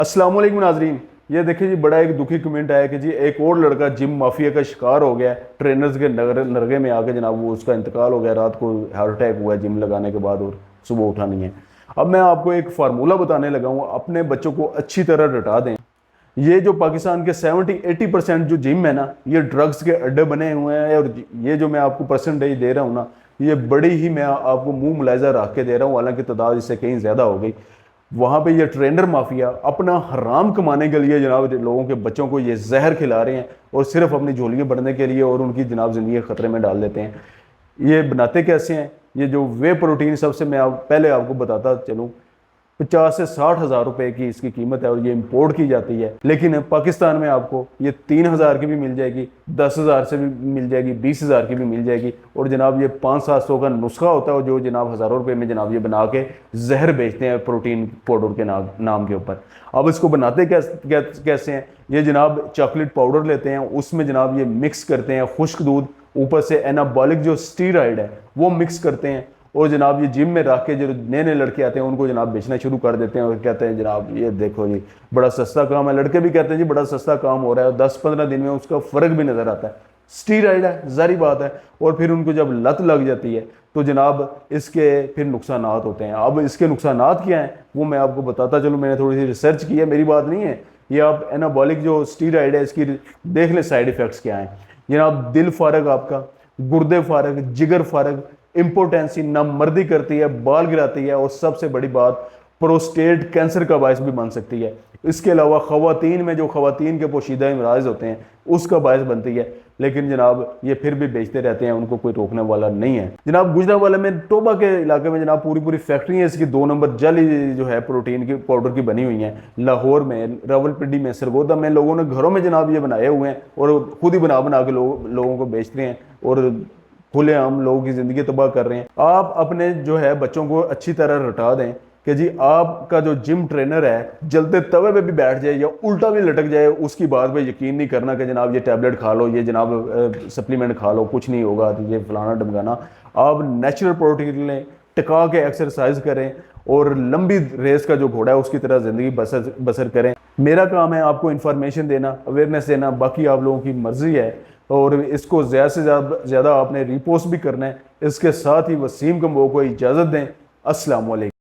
अस्सलाम वालेकुम नाजरीन। ये देखिए जी, बड़ा एक दुखी कमेंट आया कि जी एक और लड़का जिम माफिया का शिकार हो गया, ट्रेनर्स के नरगे में आके जनाब वो उसका इंतकाल हो गया, रात को हार्ट अटैक हुआ है जिम लगाने के बाद और सुबह उठा नहीं है। अब मैं आपको एक फार्मूला बताने लगा हूँ, अपने बच्चों को अच्छी तरह रटा दें। ये जो पाकिस्तान के 70-80% जो जिम है ना, ये ड्रग्स के अड्डे बने हुए हैं। और ये जो मैं आपको परसेंटेज दे रहा हूँ ना, ये बड़ी ही मैं आपको मुंह मुलायजा रख के दे रहा हूँ, हालांकि तादाद इससे कहीं ज़्यादा हो गई। वहाँ पे ये ट्रेनर माफिया अपना हराम कमाने के लिए जनाब लोगों के बच्चों को ये जहर खिला रहे हैं, और सिर्फ अपनी झोलियाँ बढ़ने के लिए, और उनकी जनाब ज़िंदगी खतरे में डाल देते हैं। ये बनाते कैसे हैं? ये जो वे प्रोटीन, सबसे मैं पहले आपको बताता चलूँ, 50 से 60 हज़ार रुपए की इसकी कीमत है, और ये इंपोर्ट की जाती है। लेकिन पाकिस्तान में आपको ये 3 हज़ार की भी मिल जाएगी, 10 हज़ार से भी मिल जाएगी, 20 हज़ार की भी मिल जाएगी। और जनाब ये 500-700 का नुस्खा होता है, जो जनाब हज़ारों रुपए में जनाब ये बना के जहर बेचते हैं प्रोटीन पाउडर के नाम के ऊपर। अब इसको बनाते कैसे हैं? ये जनाब चॉकलेट पाउडर लेते हैं, उसमें जनाब ये मिक्स करते हैं खुश्क दूध, ऊपर से एनाबॉलिक जो स्टीरॉइड है वो मिक्स करते हैं, और जनाब ये जिम में रख के जो नए नए लड़के आते हैं उनको जनाब बेचना शुरू कर देते हैं, और कहते हैं जनाब ये देखो जी बड़ा सस्ता काम है। लड़के भी कहते हैं जी बड़ा सस्ता काम हो रहा है, और 10-15 दिन में उसका फ़र्क भी नज़र आता है। स्टीरॉइड है, जारी बात है। और फिर उनको जब लत लग जाती है तो जनाब इसके फिर नुकसानात होते हैं। अब इसके नुकसानात क्या हैं वो मैं आपको बताता चलूँ। मैंने थोड़ी सी रिसर्च की है, मेरी बात नहीं है ये। आप एनाबॉलिक जो स्टीरॉइड है इसकी देख लें साइड इफ़ेक्ट्स क्या हैं। जनाब दिल फारग, आपका गुर्दे फारग, जिगर फारग, इम्पोर्टेंसी, नामर्दी करती है, बाल गिराती है, और सबसे बड़ी बात प्रोस्टेट कैंसर का बायस भी बन सकती है। इसके अलावा ख़वातीन में जो ख़वातीन के पोशीदा इमराज होते हैं उसका बायस बनती है। लेकिन जनाब ये फिर भी बेचते रहते हैं, उनको कोई रोकने वाला नहीं है। जनाब गुजरांवाला में टोबा के इलाके में जनाब पूरी पूरी फैक्ट्री है इसकी, 2 नंबर जाली जो है प्रोटीन की पाउडर की बनी हुई है। लाहौर में, रावलपिंडी में, सरगोदा में लोगों ने घरों में जनाब ये बनाए हुए हैं, और खुद ही बना बना के लोगों को बेचते हैं, और खुलेआम लोगों की ज़िंदगी तबाह कर रहे हैं। आप अपने जो है बच्चों को अच्छी तरह रटा दें कि जी आपका जो जिम ट्रेनर है जलते तवे पे भी बैठ जाए या उल्टा भी लटक जाए, उसकी बात पे यकीन नहीं करना कि जनाब ये टैबलेट खा लो, ये जनाब सप्लीमेंट खा लो, कुछ नहीं होगा, तो ये फलाना ढमकाना। आप नेचुरल प्रोटीन लें, टिका के एक्सरसाइज करें, और लंबी रेस का जो घोड़ा है उसकी तरह ज़िंदगी बसर करें। मेरा काम है आपको इन्फॉर्मेशन देना, अवेयरनेस देना, बाकी आप लोगों की मर्ज़ी है। और इसको ज़्यादा से ज़्यादा आपने रीपोस्ट भी करना है। इसके साथ ही वसीम कम्बो को इजाज़त दें। अस्सलाम वालेकुम।